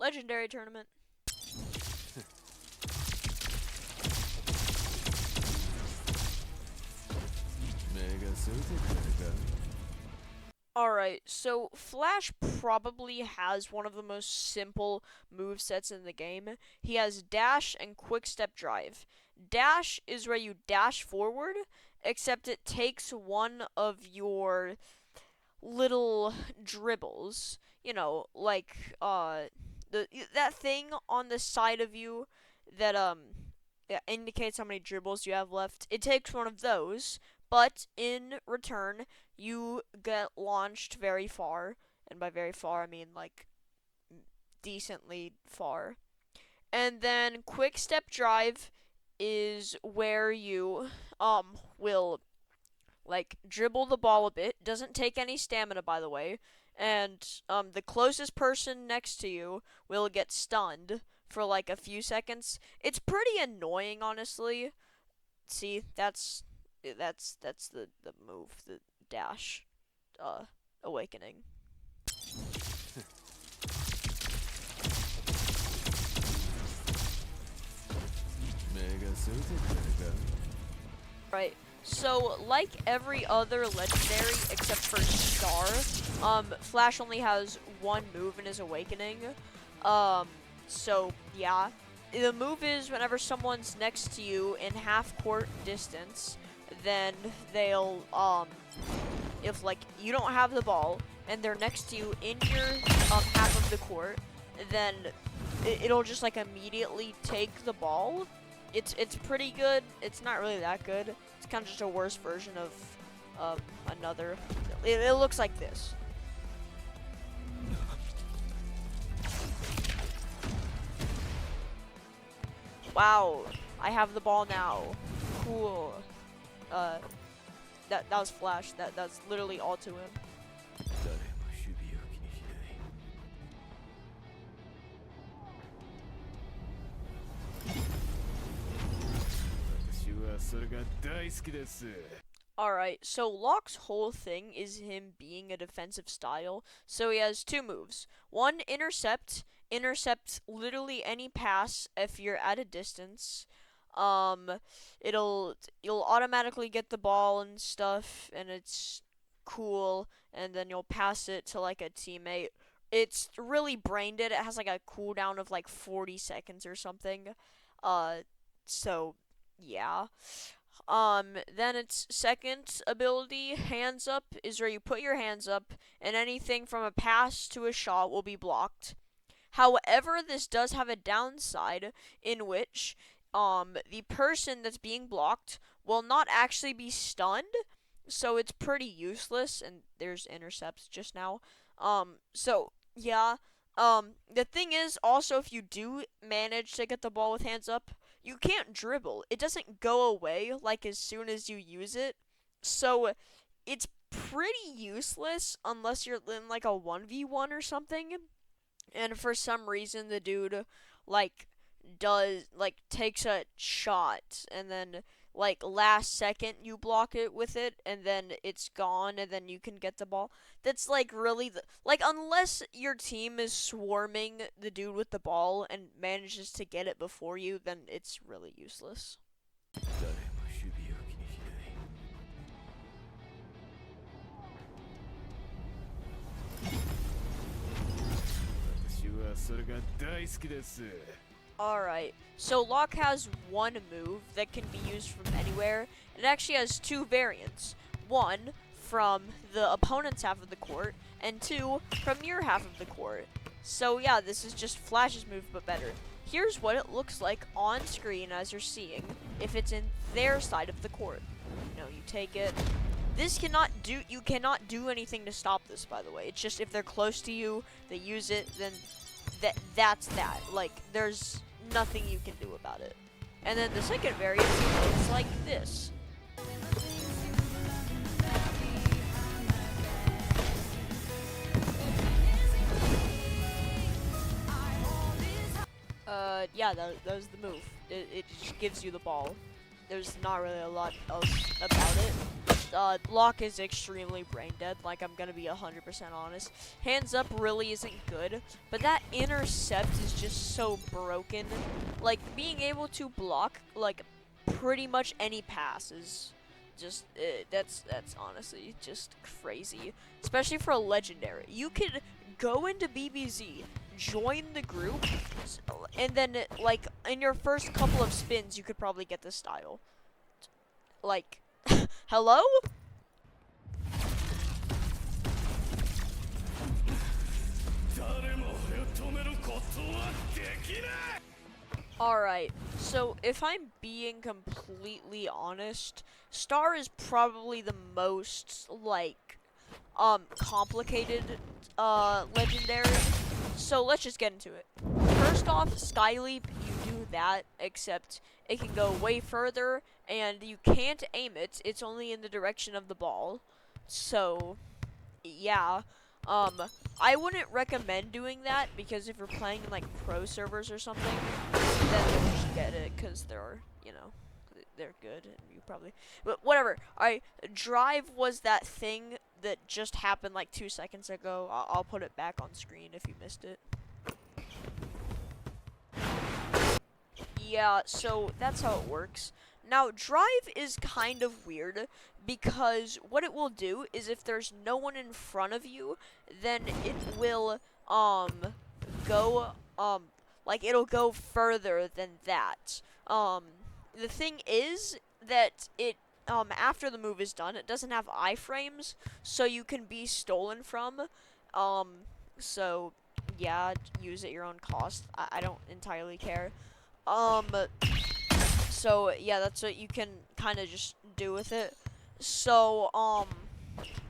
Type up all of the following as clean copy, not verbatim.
Legendary tournament. Alright, so Flash probably has one of the most simple movesets in the game. He has Dash and Quick Step Drive. Dash is where you dash forward, except it takes one of your little dribbles. You know, like, that thing on the side of you that, indicates how many dribbles you have left. It takes one of those, but in return, you get launched very far, and by very far I mean like decently far. And then quick step drive is where you will like dribble the ball a bit. Doesn't take any stamina, by the way. And the closest person next to you will get stunned for like a few seconds. It's pretty annoying, honestly. See, that's the move, the dash, awakening. Right. So, like every other legendary except for Star, Flash only has one move in his awakening. So yeah. The move is whenever someone's next to you in half court distance, then they'll, if like you don't have the ball and they're next to you in your half of the court, then it'll just like immediately take the ball. It's pretty good. It's not really that good. It's kind of just a worse version of another. It looks like this. Wow, I have the ball now. Cool. That was Flash. That's literally all to him. Alright, so Locke's whole thing is him being a defensive style. So he has two moves. One, intercept. Intercepts literally any pass if you're at a distance. You'll automatically get the ball and stuff, and it's cool. And then you'll pass it to like a teammate. It's really brain dead. It has like a cooldown of like 40 seconds or something. So yeah. Then its second ability, hands up, is where you put your hands up, and anything from a pass to a shot will be blocked. However, this does have a downside in which the person that's being blocked will not actually be stunned, so it's pretty useless. And there's intercepts just now. So yeah. The thing is also, if you do manage to get the ball with hands up, you can't dribble. It doesn't go away like as soon as you use it. So it's pretty useless unless you're in like a 1v1 or something. And for some reason the dude like takes a shot, and then like last second you block it with it, and then it's gone, and then you can get the ball. That's like really like, unless your team is swarming the dude with the ball and manages to get it before you, then it's really useless. Alright, so Locke has one move that can be used from anywhere. It actually has two variants. One from the opponent's half of the court, and two from your half of the court. So yeah, this is just Flash's move, but better. Here's what it looks like on screen as you're seeing if it's in their side of the court. You know, you take it. You cannot do anything to stop this, by the way. It's just if they're close to you, they use it, then that's that. Like, there's nothing you can do about it. And then the second variant is like this. Yeah, that was the move. It just gives you the ball. There's not really a lot else about it. block is extremely brain dead. Like, I'm gonna be 100% honest. Hands up really isn't good, but that intercept is just so broken. Like, being able to block like pretty much any pass is just that's honestly just crazy, especially for a legendary. You could go into BBZ, join the group, and then like in your first couple of spins, you could probably get this style. Like, hello? Alright, so if I'm being completely honest, Star is probably the most, like, complicated, legendary. So let's just get into it. First off, Skyleap, you do that, except it can go way further, and you can't aim it. It's only in the direction of the ball. So, yeah. I wouldn't recommend doing that, because if you're playing in, like, pro servers or something, then you should get it, because they're, you know, they're good, and you probably... But whatever. Alright, Drive was that thing that just happened, like, 2 seconds ago. I'll put it back on screen if you missed it. Yeah, so that's how it works. Now, Drive is kind of weird, because what it will do is if there's no one in front of you, then it will, go, like, it'll go further than that. The thing is that it, after the move is done, it doesn't have iframes, so you can be stolen from. So, yeah, use at your own cost. I don't entirely care. So, yeah, that's what you can kind of just do with it. So,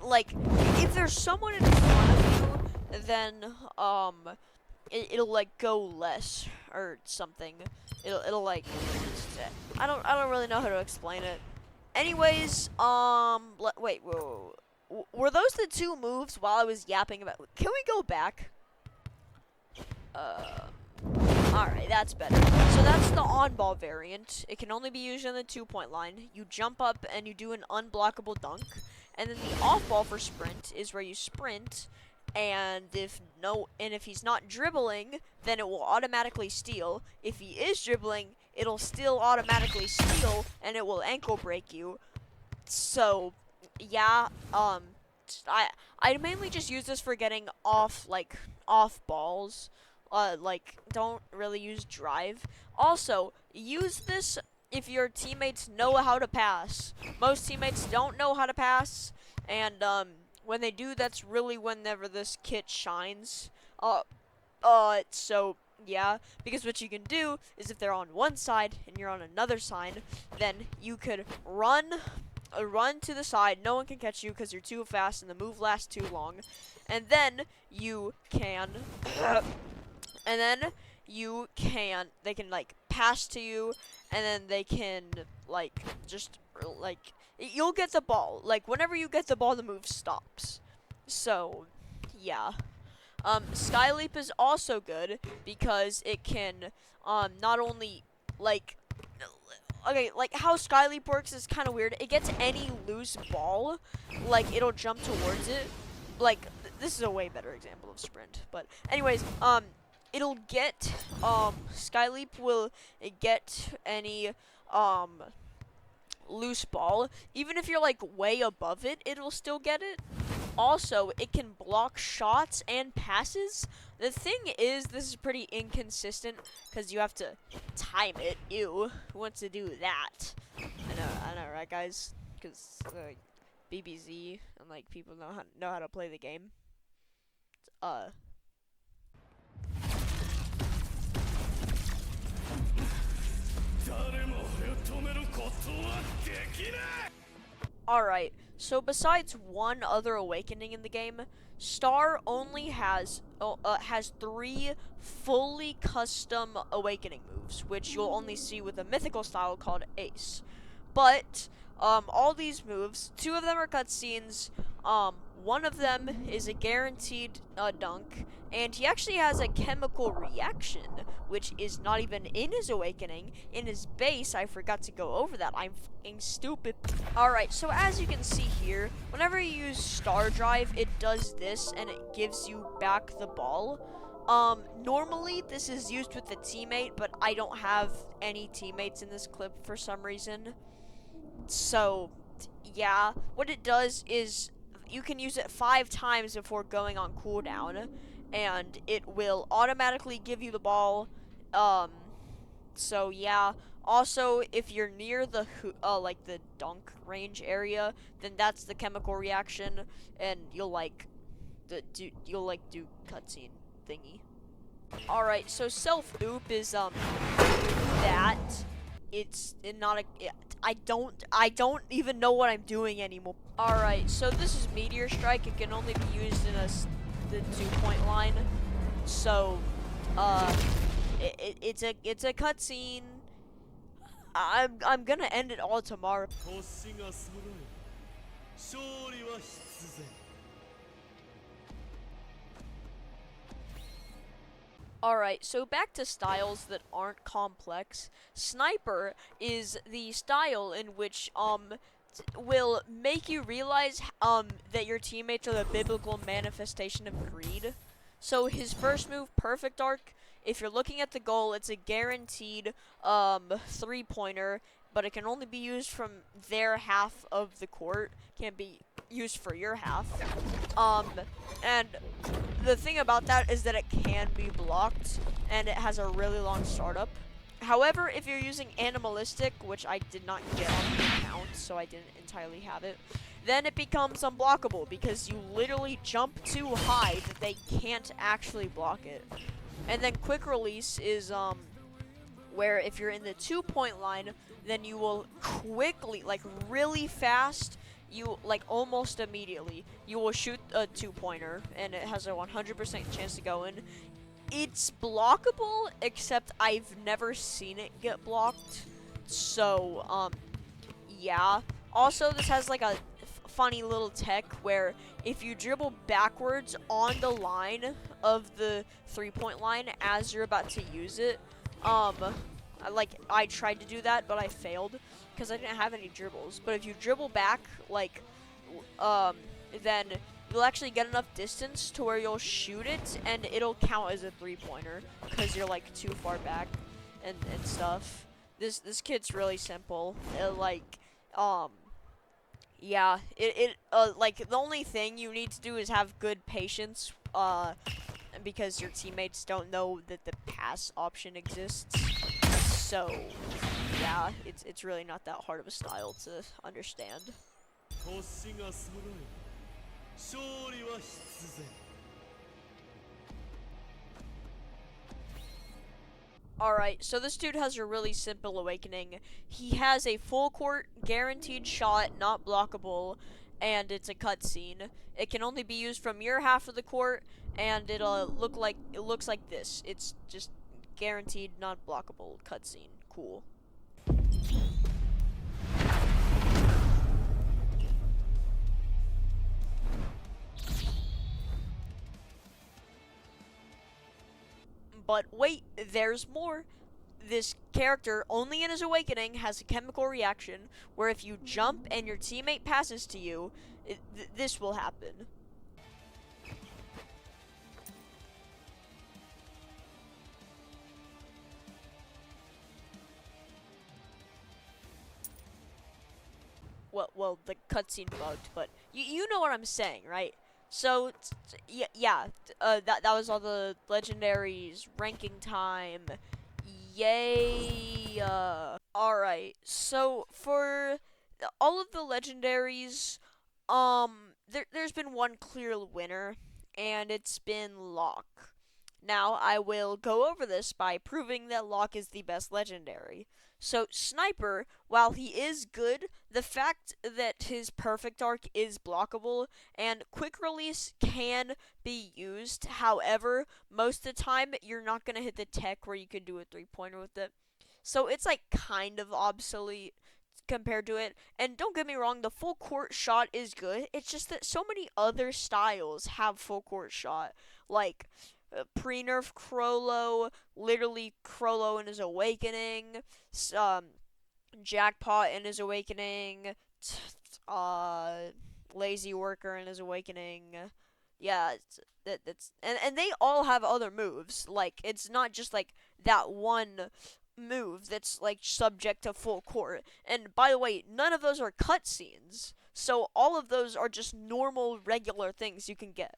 like, if there's someone in front of you, then, it'll, like, go less, or something. It'll, like, I don't really know how to explain it. Anyways, wait, whoa. Were those the two moves while I was yapping about? Can we go back? Alright, that's better. So that's the on-ball variant. It can only be used on the 2-point line. You jump up and you do an unblockable dunk. And then the off-ball for sprint is where you sprint, and if he's not dribbling, then it will automatically steal. If he is dribbling, it'll still automatically steal, and it will ankle break you. So, yeah, I mainly just use this for getting off balls. Like, don't really use Drive. Also, use this if your teammates know how to pass. Most teammates don't know how to pass, and, when they do, that's really whenever this kit shines. So, yeah, because what you can do is if they're on one side and you're on another side, then you could run to the side. No one can catch you because you're too fast and the move lasts too long. And then you can... they can, like, pass to you, and then they can, like, just, like, you'll get the ball. Like, whenever you get the ball, the move stops. So, yeah. Skyleap is also good, because it can, not only, like, okay, like, how Skyleap works is kind of weird. It gets any loose ball, like, it'll jump towards it. Like, this is a way better example of sprint. But, anyways, it'll get, Skyleap will get any, loose ball. Even if you're, like, way above it, it'll still get it. Also, it can block shots and passes. The thing is, this is pretty inconsistent, because you have to time it. Ew, who wants to do that? I know, right, guys? Because, BBZ, and, like, people know how to play the game. Alright, so besides one other awakening in the game, Star only has 3 fully custom awakening moves, which you'll only see with a mythical style called Ace. But all these moves, 2 of them are cutscenes, One of them is a guaranteed dunk, and he actually has a chemical reaction, which is not even in his awakening. In his base, I forgot to go over that. I'm fucking stupid. Alright, so as you can see here, whenever you use Star Drive, it does this, and it gives you back the ball. Normally this is used with a teammate, but I don't have any teammates in this clip for some reason. So, yeah, what it does is you can use it 5 times before going on cooldown, and it will automatically give you the ball. Um, so yeah. Also, if you're near the like the dunk range area, then that's the chemical reaction, and you'll do cutscene thingy. All right, so self oop is that it's not a. I don't even know what I'm doing anymore. All right, so this is meteor strike. It can only be used in the 2-point line. So, uh, it's a cutscene. I'm gonna end it all tomorrow. Alright, so back to styles that aren't complex. Sniper is the style in which will make you realize that your teammates are the biblical manifestation of greed. So his first move, Perfect Arc, if you're looking at the goal, it's a guaranteed 3-pointer, but it can only be used from their half of the court. Can't be used for your half. And the thing about that is that it can be blocked, and it has a really long startup. However, if you're using Animalistic, which I did not get on the account, so I didn't entirely have it, then it becomes unblockable because you literally jump too high that they can't actually block it. And then Quick Release is where if you're in the 2-point line, then you will quickly, like really fast, you like almost immediately, you will shoot a 2-pointer, and it has a 100% chance to go in. It's blockable, except I've never seen it get blocked. So, yeah. Also, this has like a funny little tech where if you dribble backwards on the line of the 3-point line as you're about to use it, I tried to do that, but I failed because I didn't have any dribbles. But if you dribble back, then you'll actually get enough distance to where you'll shoot it, and it'll count as a 3-pointer because you're like too far back and stuff. This kid's really simple. Yeah, like the only thing you need to do is have good patience, because your teammates don't know that the pass option exists. So, yeah, it's really not that hard of a style to understand. Alright, so this dude has a really simple awakening. He has a full court, guaranteed shot, not blockable, and it's a cutscene. It can only be used from your half of the court, and it looks like this. It's just guaranteed, not blockable cutscene. Cool. But wait, there's more. This character, only in his awakening, has a chemical reaction where if you jump and your teammate passes to you, this will happen. Well, the cutscene bugged, but you know what I'm saying, right? So, yeah, that was all the legendaries, ranking time, yay, alright, so for all of the legendaries, there's been one clear winner, and it's been Locke. Now, I will go over this by proving that Locke is the best legendary. So, Sniper, while he is good, the fact that his Perfect Arc is blockable and Quick Release can be used, however, most of the time you're not going to hit the tech where you can do a 3-pointer with it. So, it's like kind of obsolete compared to it. And don't get me wrong, the full court shot is good. It's just that so many other styles have full court shot, like pre-nerf Crollo, literally Crollo in his awakening, um, Jackpot in his awakening, uh, Lazy Worker in his awakening. Yeah, that's and they all have other moves. Like it's not just like that one move that's like subject to full court. And by the way, none of those are cutscenes. So all of those are just normal regular things you can get.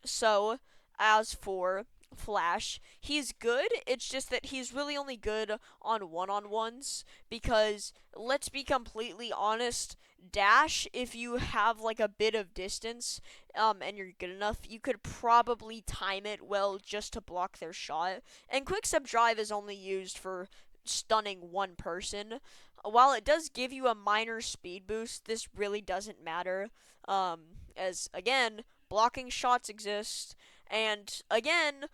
So, as for Flash, he's good. It's just that he's really only good on one-on-ones because let's be completely honest, Dash, if you have like a bit of distance and you're good enough, you could probably time it well just to block their shot. And Quickstep Drive is only used for stunning one person. While it does give you a minor speed boost, this really doesn't matter. As again, blocking shots exist, and again,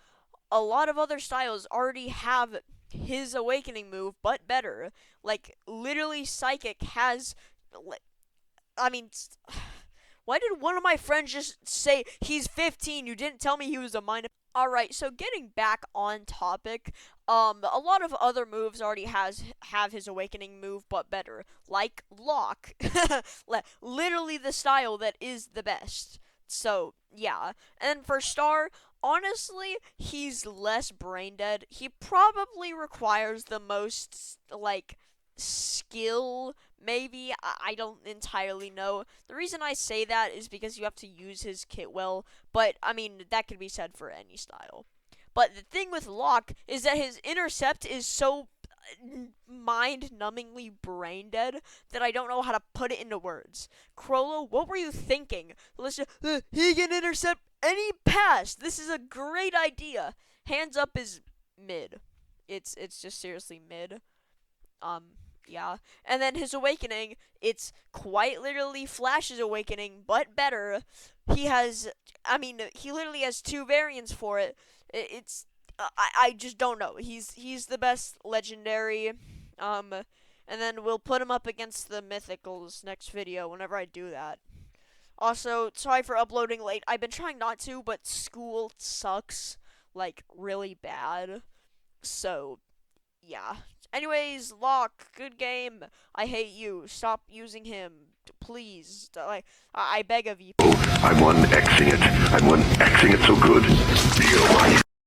a lot of other styles already have his awakening move, but better. Like, literally, Psychic has. I mean, why did one of my friends just say he's 15? You didn't tell me he was a minor. Alright, so getting back on topic, a lot of other moves already have his awakening move, but better. Like Lock. Literally the style that is the best. So, yeah. And for Star, honestly, he's less brain dead. He probably requires the most, like, skill, maybe. I don't entirely know. The reason I say that is because you have to use his kit well, but, I mean, that could be said for any style. But the thing with Locke is that his intercept is so mind-numbingly brain dead that I don't know how to put it into words. Crollo, what were you thinking? Listen, he can intercept any pass. This is a great idea. Hands up is mid. It's just seriously mid. Yeah. And then his awakening, it's quite literally Flash's awakening, but better. He literally has two variants for it. I just don't know. He's the best legendary. And then we'll put him up against the mythicals next video whenever I do that. Also, sorry for uploading late. I've been trying not to, but school sucks, like, really bad. So, yeah. Anyways, Locke, good game. I hate you. Stop using him. Please. I beg of you. I'm one Xing it. I'm one Xing it so good.